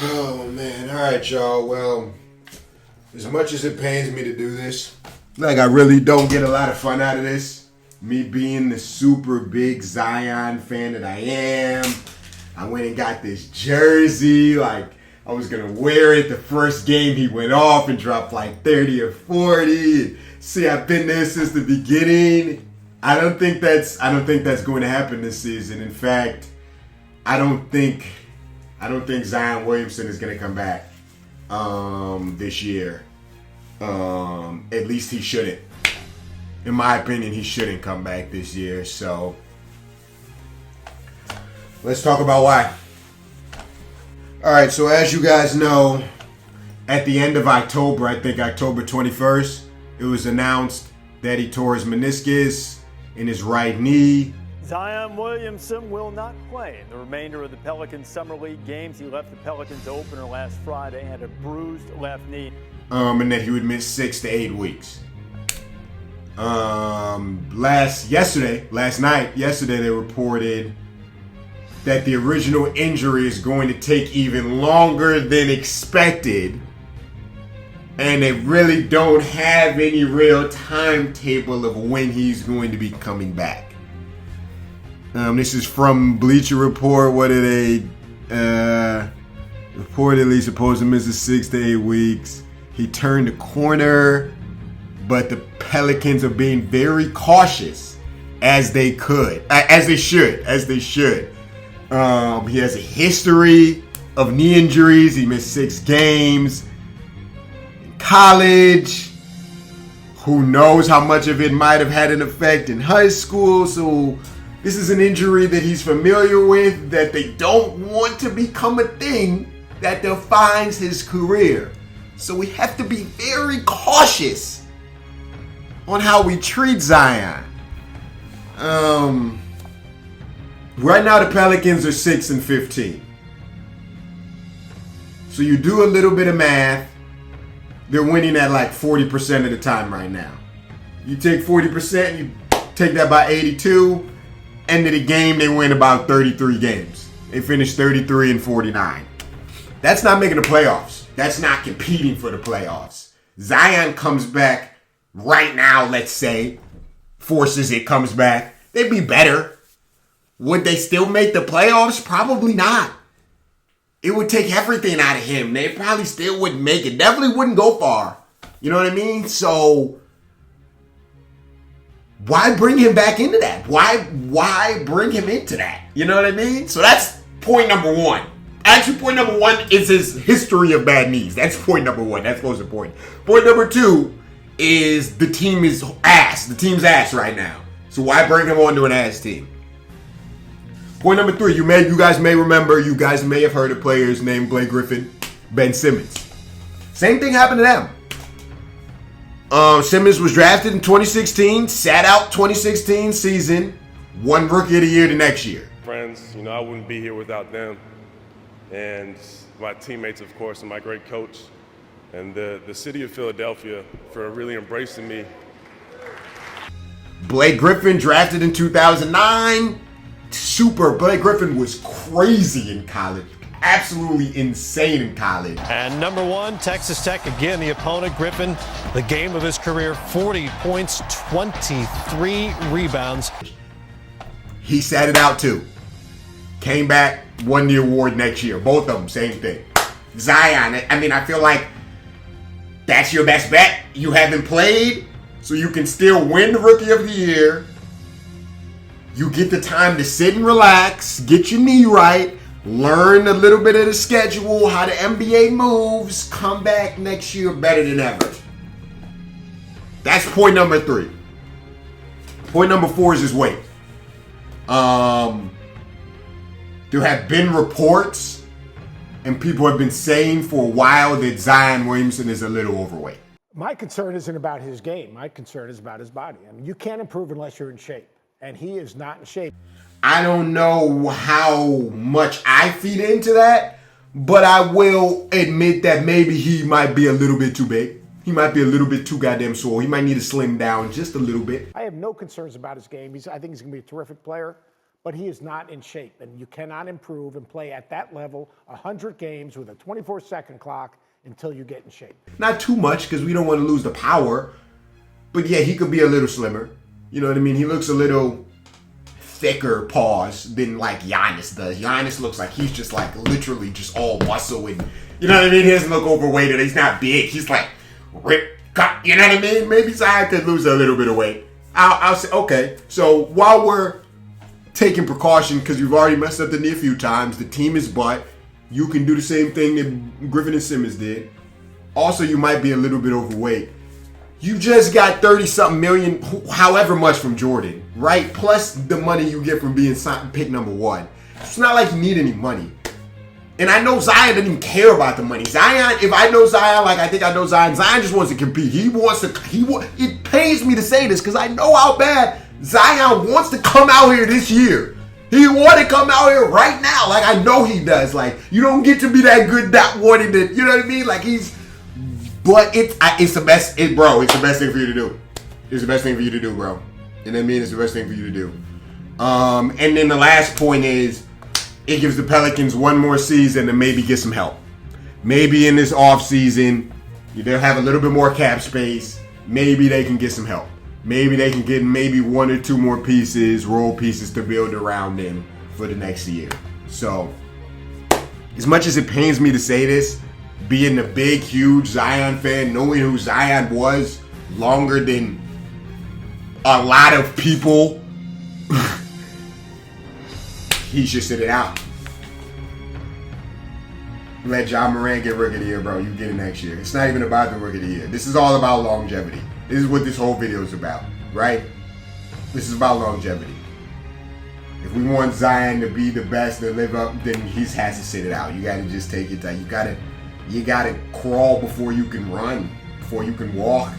Oh man, alright y'all, well, as much as it pains me to do this, like I really don't get a lot of fun out of this. Me being the super big Zion fan that I am, I went and got this jersey, like I was gonna wear it the first game he went off and dropped like 30 or 40. See, I've been there since the beginning. I don't think that's going to happen this season. In fact, I don't think Zion Williamson is going to come back this year. At least he shouldn't. In my opinion, he shouldn't come back this year. So let's talk about why. All right, so as you guys know, at the end of October, I think October 21st, it was announced that he tore his meniscus in his right knee. Zion Williamson will not play in the remainder of the Pelicans Summer League games. He left the Pelicans opener last Friday, had a bruised left knee. And that he would miss 6 to 8 weeks. Yesterday they reported that the original injury is going to take even longer than expected. And they really don't have any real timetable of when he's going to be coming back. This is from Bleacher Report. What did they reportedly supposed to miss 6 to 8 weeks? He turned the corner, but the Pelicans are being very cautious, as they should. He has a history of knee injuries. He missed 6 games. College, who knows how much of it might have had an effect in high school. So this is an injury that he's familiar with, that they don't want to become a thing that defines his career. So we have to be very cautious on how we treat Zion. Right now the Pelicans are 6-15. So you do a little bit of math. They're winning at like 40% of the time right now. You take 40%, you take that by 82. End of the game, they win about 33 games. They finish 33-49. That's not making the playoffs. That's not competing for the playoffs. Zion comes back right now, let's say, forces it, comes back. They'd be better. Would they still make the playoffs? Probably not. It would take everything out of him. They probably still wouldn't make it. Definitely wouldn't go far. You know what I mean? So why bring him back into that? Why bring him into that? You know what I mean? So that's point number one. Actually, point number one is his history of bad knees. That's point number one. That's most important. Point number two is the team is ass. The team's ass right now. So why bring him onto an ass team? Point number three, you guys may remember, you guys may have heard of players named Blake Griffin, Ben Simmons. Same thing happened to them. Simmons was drafted in 2016, sat out 2016 season, won Rookie of the Year the next year. Friends, I wouldn't be here without them. And my teammates, of course, and my great coach, and the city of Philadelphia for really embracing me. Blake Griffin, drafted in 2009. Blake Griffin was crazy in college. Absolutely insane in college. And number one, Texas Tech, again, the opponent, Griffin, the game of his career, 40 points, 23 rebounds. He sat it out too. Came back, won the award next year. Both of them, same thing. Zion, I feel like that's your best bet. You haven't played, so you can still win the Rookie of the Year. You get the time to sit and relax, get your knee right, learn a little bit of the schedule, how the NBA moves, come back next year better than ever. That's point number three. Point number four is his weight. There have been reports, and people have been saying for a while that Zion Williamson is a little overweight. My concern isn't about his game. My concern is about his body. You can't improve unless you're in shape. And he is not in shape. I don't know how much I feed into that, but I will admit that maybe he might be a little bit too big. He might be a little bit too goddamn swole. He might need to slim down just a little bit. I have no concerns about his game. I think he's going to be a terrific player. but he is not in shape. And you cannot improve and play at that level 100 games with a 24-second clock until you get in shape. Not too much because we don't want to lose the power. But yeah, he could be a little slimmer. You know what I mean? He looks a little thicker paws than like Giannis does. Giannis looks like he's just like literally just all muscle and you know what I mean? He doesn't look overweighted. He's not big. He's like ripped, cut. You know what I mean? Maybe Zion could lose a little bit of weight. I'll say okay. So while we're taking precaution because we've already messed up the knee a few times, the team is butt. You can do the same thing that Griffin and Simmons did. Also, you might be a little bit overweight. You just got 30-something million, however much from Jordan, right? Plus the money you get from being pick number 1. It's not like you need any money. And I know Zion doesn't even care about the money. Zion, if I know Zion like I think I know Zion, Zion just wants to compete. It pains me to say this because I know how bad Zion wants to come out here this year. He want to come out here right now. Like, I know he does. Like, you don't get to be that good that wanting to, you know what I mean? Like, but it's the best, bro, it's the best thing for you to do. It's the best thing for you to do, bro. You know what I mean? It's the best thing for you to do. And then the last point is, it gives the Pelicans one more season to maybe get some help. Maybe in this offseason, they'll have a little bit more cap space. Maybe they can get some help. Maybe they can get maybe 1 or 2 more pieces, role pieces to build around them for the next year. So, as much as it pains me to say this, being a big, huge Zion fan, knowing who Zion was longer than a lot of people, he should sit it out. Let John Moran get Rookie of the Year, bro. You get it next year. It's not even about the Rookie of the Year. This is all about longevity. This is what this whole video is about, right? This is about longevity. If we want Zion to be the best to live up, then he has to sit it out. You got to just take it down. You gotta crawl before you can run, before you can walk.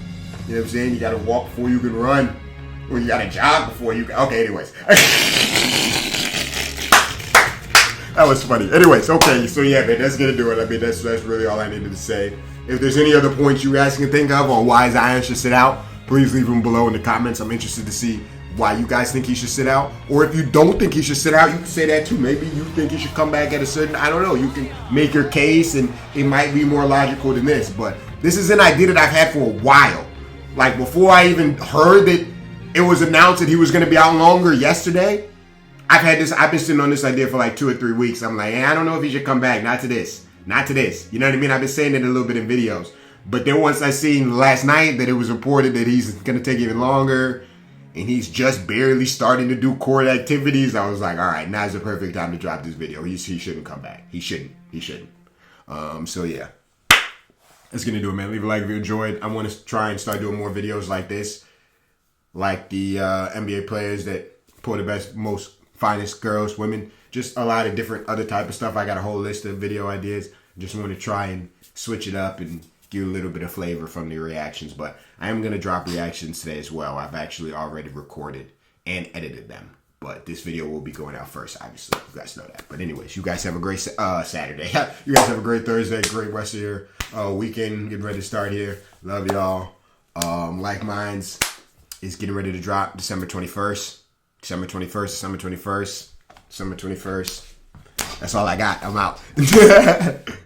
You know what I'm saying? You gotta walk before you can run, or you gotta jog before you can. Okay, anyways. That was funny. Anyways, okay, so yeah, man, that's gonna do it. I mean, that's really all I needed to say. If there's any other points you guys can think of on why Zion should sit out, please leave them below in the comments. I'm interested to see why you guys think he should sit out. Or if you don't think he should sit out, you can say that too. Maybe you think he should come back at a certain, I don't know. You can make your case and it might be more logical than this. But this is an idea that I've had for a while. Like before I even heard that it was announced that he was going to be out longer yesterday, I've been sitting on this idea for like 2 or 3 weeks. I'm like, I don't know if he should come back. Not to this. Not to this. You know what I mean? I've been saying it a little bit in videos. But then once I seen last night that it was reported that he's going to take even longer and he's just barely starting to do court activities, I was like, all right, now's the perfect time to drop this video. He shouldn't come back. He shouldn't. So yeah. That's going to do it, man. Leave a like if you enjoyed. I want to try and start doing more videos like this. Like the NBA players that pull the best, most finest girls, women. Just a lot of different other type of stuff. I got a whole list of video ideas. Just want to try and switch it up and give a little bit of flavor from the reactions. But I am going to drop reactions today as well. I've actually already recorded and edited them. But this video will be going out first, obviously. You guys know that. But anyways, you guys have a great Saturday. You guys have a great Thursday, great rest of your weekend. Getting ready to start here. Love y'all. LIKEMNDS is getting ready to drop December 21st. December 21st. That's all I got. I'm out.